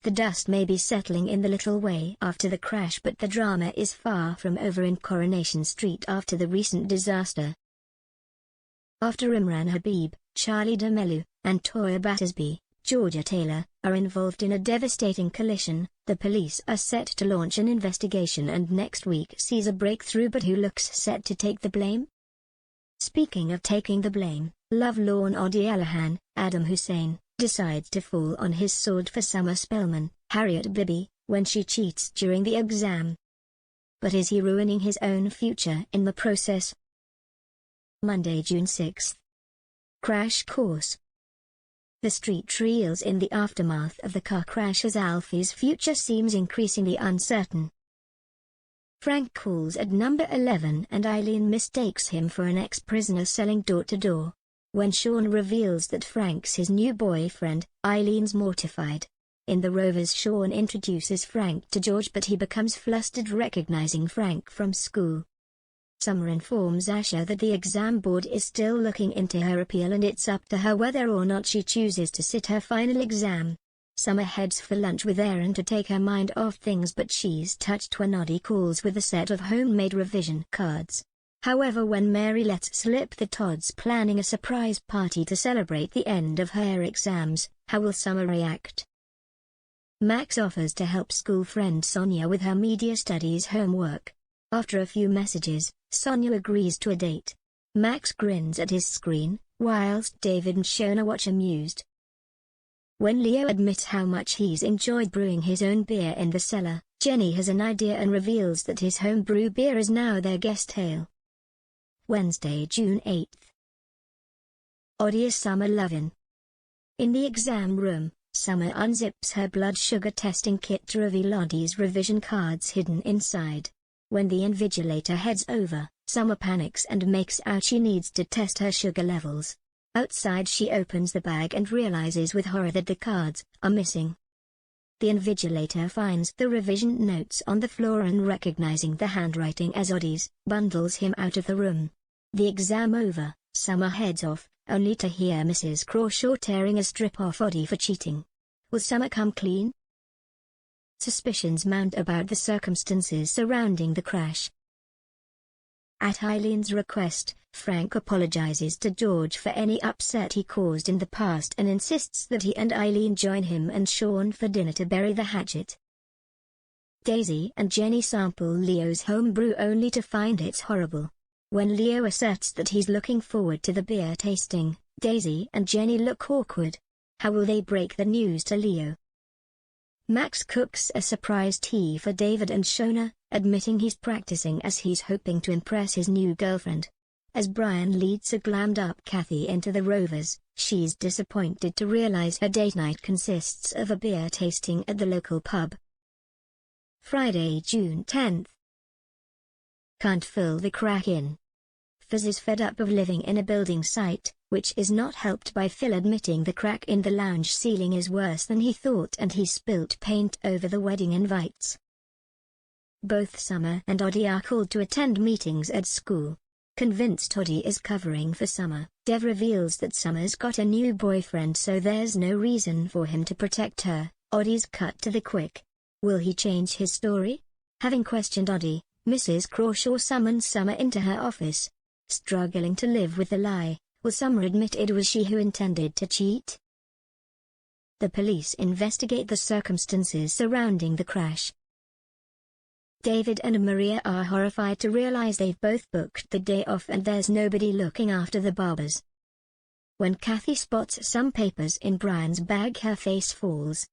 The dust may be settling in the little way after the crash, but the drama is far from over in Coronation Street after the recent disaster. After Imran Habib, Charlie D'Amelio, and Toya Battersby, Georgia Taylor, are involved in a devastating collision, the police are set to launch an investigation and next week sees a breakthrough, but who looks set to take the blame? Speaking of taking the blame, lovelorn Odi Alahan, Adam Hussein, decides to fall on his sword for Summer Spellman, Harriet Bibby, when she cheats during the exam. But is he ruining his own future in the process? Monday, June 6. Crash course. The street reels in the aftermath of the car crash as Alfie's future seems increasingly uncertain. Frank calls at number 11 and Eileen mistakes him for an ex-prisoner selling door-to-door. When Sean reveals that Frank's his new boyfriend, Eileen's mortified. In The Rovers, Sean introduces Frank to George, but he becomes flustered recognizing Frank from school. Summer informs Asher that the exam board is still looking into her appeal and it's up to her whether or not she chooses to sit her final exam. Summer heads for lunch with Aaron to take her mind off things, but she's touched when Oddie calls with a set of homemade revision cards. However, when Mary lets slip that Todd's planning a surprise party to celebrate the end of her exams, how will Summer react? Max offers to help school friend Sonia with her media studies homework. After a few messages, Sonia agrees to a date. Max grins at his screen, whilst David and Shona watch amused. When Leo admits how much he's enjoyed brewing his own beer in the cellar, Jenny has an idea and reveals that his homebrew beer is now their guest ale. Wednesday, June 8. Oddie is Summer lovin'. In the exam room, Summer unzips her blood sugar testing kit to reveal Oddie's revision cards hidden inside. When the invigilator heads over, Summer panics and makes out she needs to test her sugar levels. Outside, she opens the bag and realizes with horror that the cards are missing. The invigilator finds the revision notes on the floor and, recognizing the handwriting as Oddie's, bundles him out of the room. The exam over, Summer heads off, only to hear Mrs. Crawshaw tearing a strip off Oddie for cheating. Will Summer come clean? Suspicions mount about the circumstances surrounding the crash. At Eileen's request, Frank apologizes to George for any upset he caused in the past and insists that he and Eileen join him and Sean for dinner to bury the hatchet. Daisy and Jenny sample Leo's homebrew only to find it's horrible. When Leo asserts that he's looking forward to the beer tasting, Daisy and Jenny look awkward. How will they break the news to Leo? Max cooks a surprise tea for David and Shona, admitting he's practicing as he's hoping to impress his new girlfriend. As Brian leads a glammed-up Kathy into the Rovers, she's disappointed to realize her date night consists of a beer tasting at the local pub. Friday, June 10. Can't fill the crack in. Fizz is fed up of living in a building site, which is not helped by Phil admitting the crack in the lounge ceiling is worse than he thought and he spilt paint over the wedding invites. Both Summer and Oddie are called to attend meetings at school. Convinced Oddie is covering for Summer, Dev reveals that Summer's got a new boyfriend, so there's no reason for him to protect her. Oddie's cut to the quick. Will he change his story? Having questioned Oddie, Mrs. Crawshaw summons Summer into her office. Struggling to live with the lie, will Summer admit it was she who intended to cheat? The police investigate the circumstances surrounding the crash. David and Maria are horrified to realize they've both booked the day off and there's nobody looking after the Barbers. When Kathy spots some papers in Brian's bag, her face falls.